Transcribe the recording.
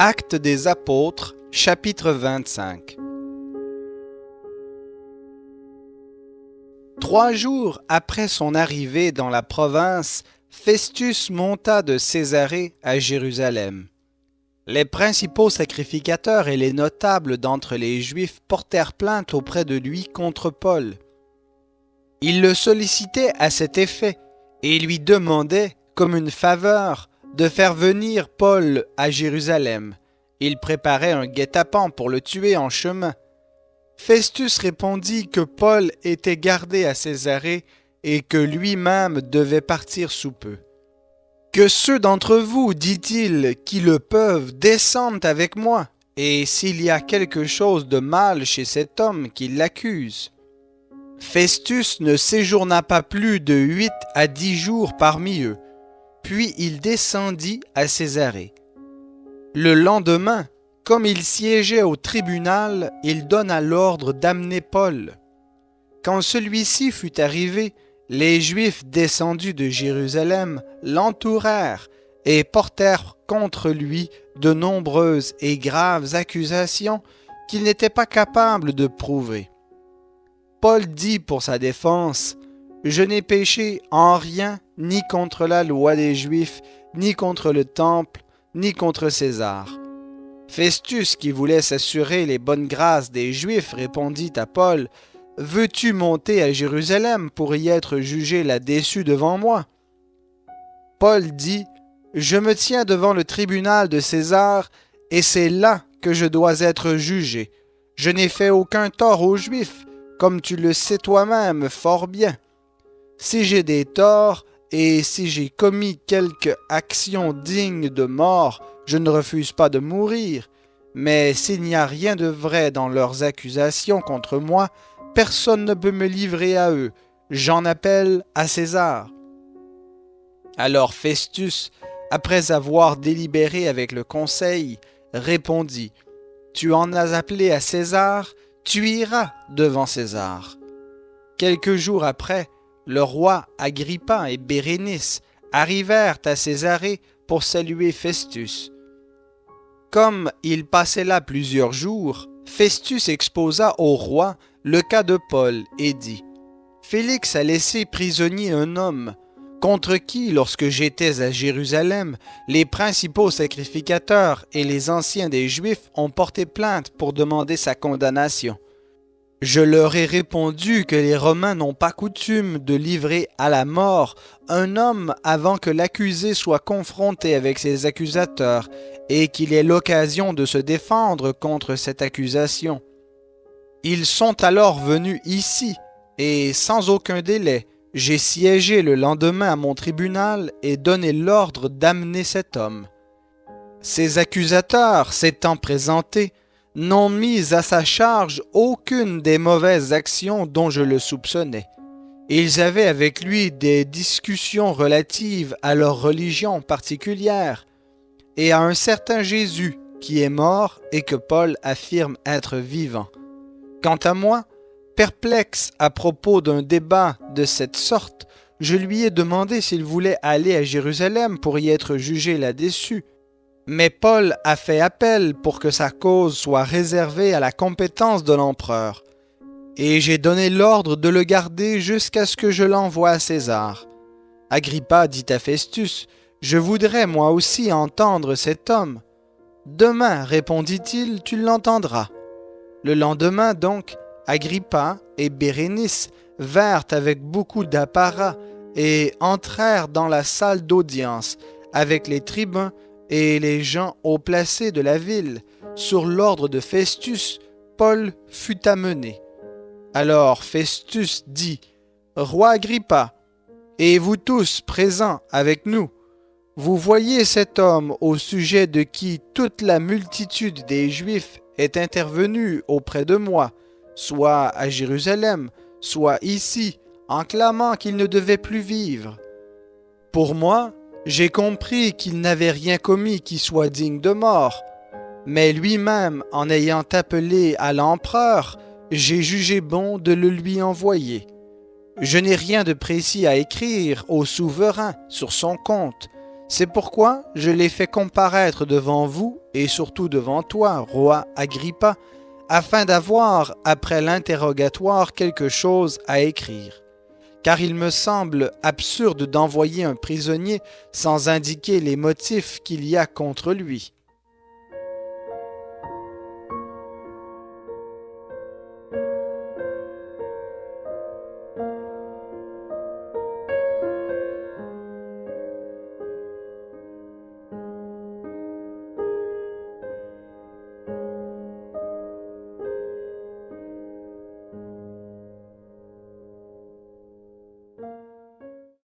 Actes des Apôtres, chapitre 25. 3 jours après son arrivée dans la province, Festus monta de Césarée à Jérusalem. Les principaux sacrificateurs et les notables d'entre les Juifs portèrent plainte auprès de lui contre Paul. Ils le sollicitaient à cet effet et lui demandaient, comme une faveur, de faire venir Paul à Jérusalem. Ils préparaient un guet-apens pour le tuer en chemin. Festus répondit que Paul était gardé à Césarée et que lui-même devait partir sous peu. « Que ceux d'entre vous, dit-il, qui le peuvent, descendent avec moi, et s'il y a quelque chose de mal chez cet homme, qu'il l'accuse. » Festus ne séjourna pas plus de 8 à 10 jours parmi eux, puis il descendit à Césarée. Le lendemain, comme il siégeait au tribunal, il donna l'ordre d'amener Paul. Quand celui-ci fut arrivé, les Juifs descendus de Jérusalem l'entourèrent et portèrent contre lui de nombreuses et graves accusations qu'il n'était pas capable de prouver. Paul dit pour sa défense, « Je n'ai péché en rien, ni contre la loi des Juifs, ni contre le temple, ni contre César. » Festus, qui voulait s'assurer les bonnes grâces des Juifs, répondit à Paul, « Veux-tu monter à Jérusalem pour y être jugé là-dessus devant moi? » Paul dit, « Je me tiens devant le tribunal de César, et c'est là que je dois être jugé. Je n'ai fait aucun tort aux Juifs, comme tu le sais toi-même fort bien. Si j'ai des torts, et si j'ai commis quelque action digne de mort, je ne refuse pas de mourir. Mais s'il n'y a rien de vrai dans leurs accusations contre moi, personne ne peut me livrer à eux. J'en appelle à César. » Alors Festus, après avoir délibéré avec le conseil, répondit, « Tu en as appelé à César, tu iras devant César. » Quelques jours après, le roi Agrippa et Bérénice arrivèrent à Césarée pour saluer Festus. Comme il passait là plusieurs jours, Festus exposa au roi le cas de Paul et dit, « Félix a laissé prisonnier un homme, contre qui, lorsque j'étais à Jérusalem, les principaux sacrificateurs et les anciens des Juifs ont porté plainte pour demander sa condamnation. Je leur ai répondu que les Romains n'ont pas coutume de livrer à la mort un homme avant que l'accusé soit confronté avec ses accusateurs et qu'il ait l'occasion de se défendre contre cette accusation. Ils sont alors venus ici, et sans aucun délai, j'ai siégé le lendemain à mon tribunal et donné l'ordre d'amener cet homme. Ces accusateurs, s'étant présentés, n'ont mis à sa charge aucune des mauvaises actions dont je le soupçonnais. Ils avaient avec lui des discussions relatives à leur religion particulière et à un certain Jésus qui est mort et que Paul affirme être vivant. Quant à moi, perplexe à propos d'un débat de cette sorte, je lui ai demandé s'il voulait aller à Jérusalem pour y être jugé là-dessus. Mais Paul a fait appel pour que sa cause soit réservée à la compétence de l'empereur, et j'ai donné l'ordre de le garder jusqu'à ce que je l'envoie à César. Agrippa dit à Festus, « Je voudrais moi aussi entendre cet homme. »« Demain, répondit-il, tu l'entendras. » Le lendemain donc, Agrippa et Bérénice vinrent avec beaucoup d'apparat et entrèrent dans la salle d'audience avec les tribuns et les gens haut placés de la ville. Sur l'ordre de Festus, Paul fut amené. Alors Festus dit, « Roi Agrippa, et vous tous présents avec nous, vous voyez cet homme au sujet de qui toute la multitude des Juifs est intervenue auprès de moi, soit à Jérusalem, soit ici, en clamant qu'il ne devait plus vivre. Pour moi, j'ai compris qu'il n'avait rien commis qui soit digne de mort, mais lui-même, en ayant appelé à l'empereur, j'ai jugé bon de le lui envoyer. Je n'ai rien de précis à écrire au souverain sur son compte. C'est pourquoi je l'ai fait comparaître devant vous et surtout devant toi, roi Agrippa, afin d'avoir, après l'interrogatoire, quelque chose à écrire. Car il me semble absurde d'envoyer un prisonnier sans indiquer les motifs qu'il y a contre lui.